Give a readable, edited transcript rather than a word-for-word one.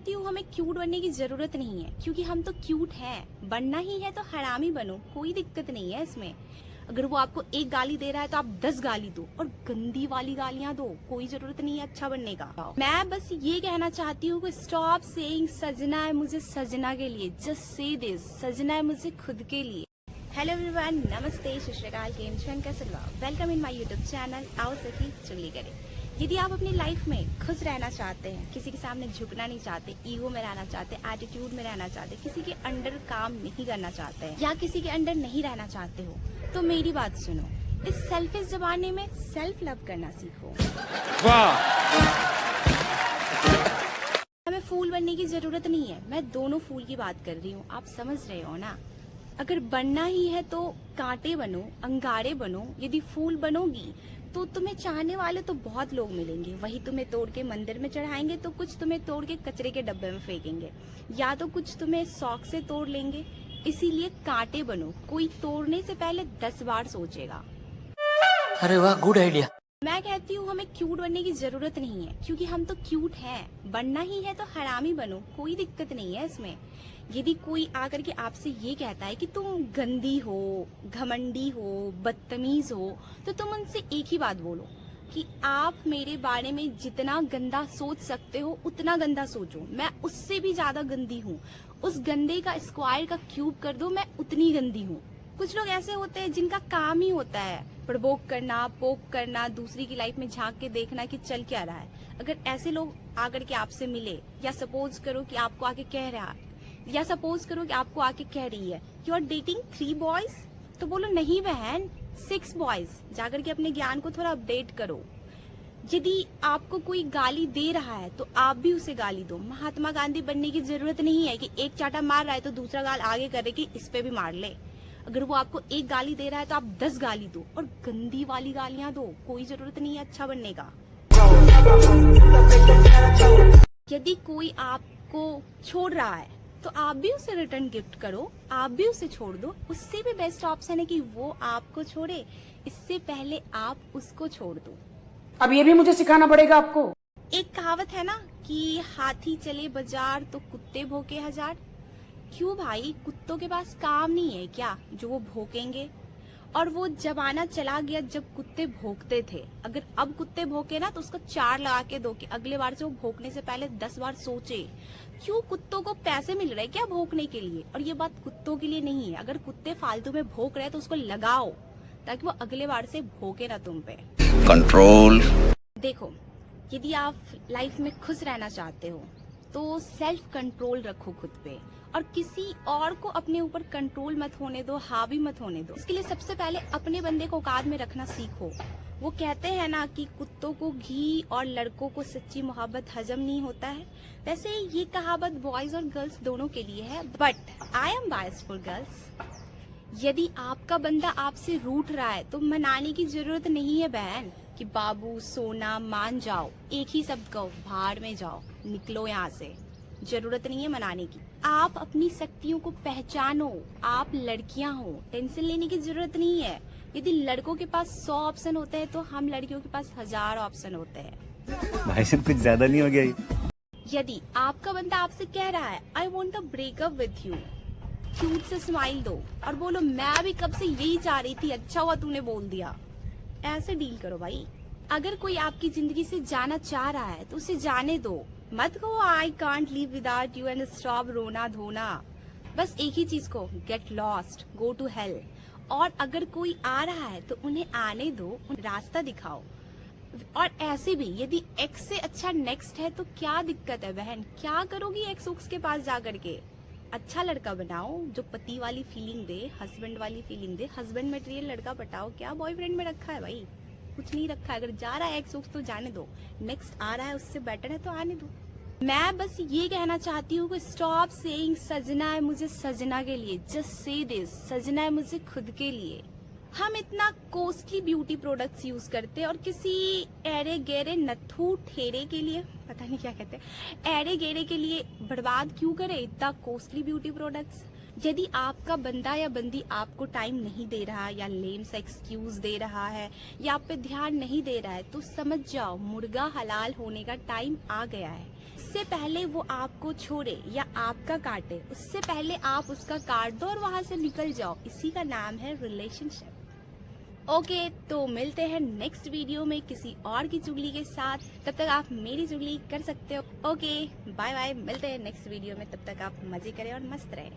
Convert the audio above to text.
कहती हूँ हमें क्यूट बनने की जरूरत नहीं है, क्योंकि हम तो क्यूट हैं। बनना ही है तो हरामी बनो, कोई दिक्कत नहीं है इसमें। अगर वो आपको एक गाली दे रहा है तो आप 10 गाली दो, और गंदी वाली गालियां दो, कोई जरूरत नहीं है अच्छा बनने का। मैं बस ये कहना चाहती हूँ कि स्टॉप सेइंग सजना है मुझे सजना के लिए, जस्ट से दिस सजना है मुझे खुद के लिए। हेलो एवरीवन, नमस्ते, सत श्री अकाल, केम छो, कैसे हो? Welcome in my YouTube channel आओ सखी चुगली करें। यदि आप अपनी लाइफ में खुश रहना चाहते हैं, किसी के सामने झुकना नहीं चाहते, ईगो में रहना चाहते, एटीट्यूड में रहना चाहते, किसी के अंडर काम नहीं करना चाहते हैं या किसी के अंडर नहीं रहना चाहते हो, तो मेरी बात सुनो। इस सेल्फिश जमाने में सेल्फ लव करना सीखो। हमें फूल बनने की जरूरत नहीं है, मैं दोनों फूल की बात कर रही हूँ, आप समझ रहे हो ना। अगर बनना ही है तो कांटे बनो, अंगारे बनो। यदि फूल बनोगी तो तुम्हें चाहने वाले तो बहुत लोग मिलेंगे, वही तुम्हें तोड़ के मंदिर में चढ़ाएंगे, तो कुछ तुम्हें तोड़ के कचरे के डब्बे में फेंकेंगे, या तो कुछ तुम्हें शौक से तोड़ लेंगे। इसीलिए कांटे बनो, कोई तोड़ने से पहले 10 बार सोचेगा। अरे वाह, गुड आइडिया। मैं कहती हूँ हमें क्यूट बनने की जरूरत नहीं है, क्योंकि हम तो क्यूट हैं। बनना ही है तो हरामी बनो, कोई दिक्कत नहीं है इसमें। यदि कोई आकर के आपसे ये कहता है कि तुम गंदी हो, घमंडी हो, बदतमीज हो, तो तुम उनसे एक ही बात बोलो कि आप मेरे बारे में जितना गंदा सोच सकते हो उतना गंदा सोचो, मैं उससे भी ज्यादा गंदी हूँ। उस गंदे का स्क्वायर का क्यूब कर दो, मैं उतनी गंदी हूँ। कुछ लोग ऐसे होते हैं जिनका काम ही होता है प्रवोक करना, पोक करना, दूसरी की लाइफ में झांक के देखना कि चल क्या रहा है। अगर ऐसे लोग आकर के आपसे मिले, या सपोज करो कि आपको आके कह रहा है, या सपोज करो कि आपको आके कह रही है यू आर डेटिंग 3 बॉयज, तो बोलो नहीं बहन, 6 बॉयज। जाकर के अपने ज्ञान को थोड़ा अपडेट करो। यदि आपको कोई गाली दे रहा है तो आप भी उसे गाली दो। महात्मा गांधी बनने की जरूरत नहीं है कि एक चाटा मार रहा है तो दूसरा गाल आगे करे कि इस पे भी मार ले। अगर वो आपको एक गाली दे रहा है तो आप 10 गाली दो, और गंदी वाली गालियां दो, कोई जरूरत नहीं है अच्छा बनने का। यदि कोई आपको छोड़ रहा है तो आप भी उसे रिटर्न गिफ्ट करो, आप भी उसे छोड़ दो। उससे भी बेस्ट ऑप्शन है कि वो आपको छोड़े, इससे पहले आप उसको छोड़ दो। अब ये भी मुझे सिखाना पड़ेगा आपको। एक कहावत है ना कि हाथी चले बाजार तो कुत्ते भौंके 1000। क्यों भाई, कुत्तों के पास काम नहीं है क्या जो वो भौंकेंगे? और वो जमाना चला गया जब कुत्ते भौंकते थे। अगर अब कुत्ते भौंके ना तो उसको 4 लगा के दो कि अगले बार से वो भौंकने से पहले 10 बार सोचे। क्यों, कुत्तों को पैसे मिल रहे हैं क्या भौंकने के लिए? और ये बात कुत्तों के लिए नहीं है। अगर कुत्ते फालतू में भौंक रहे हैं तो उसको लगाओ, ताकि वो अगले बार से भौंके ना तुम पे। कंट्रोल। देखो, यदि आप लाइफ में खुश रहना चाहते हो तो सेल्फ कंट्रोल रखो खुद पे, और किसी और को अपने ऊपर कंट्रोल मत होने दो, हावी मत होने दो। इसके लिए सबसे पहले अपने बंदे को औकात में रखना सीखो। वो कहते हैं ना कि कुत्तों को घी और लड़कों को सच्ची मोहब्बत हजम नहीं होता है। वैसे ये कहावत बॉयज और गर्ल्स दोनों के लिए है, but I am biased for girls. यदि आपका बंदा आपसे रूठ रहा है तो मनाने की जरूरत नहीं है बहन कि बाबू सोना मान जाओ। एक ही शब्द कहो, भाड़ में जाओ, निकलो यहाँ से। जरूरत नहीं है मनाने की। आप अपनी शक्तियों को पहचानो। आप लड़कियां हो, टेंशन लेने की जरूरत नहीं है। यदि लड़कों के पास 100 ऑप्शन होते हैं तो हम लड़कियों के पास 1000 ऑप्शन होते हैं। भाई साहब कुछ ज्यादा नहीं हो गया ये? यदि आपका बंदा आपसे कह रहा है I want a breakup with you, cute से स्माइल दो और बोलो मैं भी कब से यही चाह रही थी, अच्छा हुआ तूने बोल दिया। ऐसे डील करो भाई। अगर कोई आपकी जिंदगी से जाना चाह रहा है तो उसे जाने दो, मत कहो I can't live without you and stop रोना धोना। बस एक ही चीज को, get lost, go to hell. और अगर कोई आ रहा है तो उन्हें आने दो, रास्ता दिखाओ। और ऐसे भी यदि एक्स से अच्छा नेक्स्ट है तो क्या दिक्कत है बहन? क्या करोगी एक्स उक्स के पास जा करके? अच्छा लड़का बनाओ जो पति वाली फीलिंग दे, हस्बैंड वाली फीलिंग दे। हस्बैंड मटेरियल लड़का पटाओ। क्या बॉयफ्रेंड में रखा है भाई? कुछ नहीं रखा है। अगर जा रहा है एक्स उक्स तो जाने दो, नेक्स्ट आ रहा है उससे बेटर है तो आने दो। मैं बस ये कहना चाहती हूँ कि स्टॉप सेइंग सजना है मुझे सजना के लिए, जस्ट से दिस सजना है मुझे खुद के लिए। हम इतना कॉस्टली ब्यूटी प्रोडक्ट्स यूज करते हैं और किसी एरे गेरे नथु ठेरे के लिए, पता नहीं क्या कहते हैं, एरे गेरे के लिए बर्बाद क्यों करे इतना कॉस्टली ब्यूटी प्रोडक्ट्स? यदि आपका बंदा या बंदी आपको टाइम नहीं दे रहा, या लेम सा एक्सक्यूज दे रहा है, या आप पे ध्यान नहीं दे रहा है, तो समझ जाओ मुर्गा हलाल होने का टाइम आ गया है। उससे पहले वो आपको छोड़े या आपका काटे, उससे पहले आप उसका काट दो और वहां से निकल जाओ। इसी का नाम है रिलेशनशिप। ओके, तो मिलते हैं नेक्स्ट वीडियो में किसी और की चुगली के साथ। तब तक आप मेरी चुगली कर सकते हो। ओके, बाय बाय, मिलते हैं नेक्स्ट वीडियो में। तब तक आप मजे करें और मस्त रहें।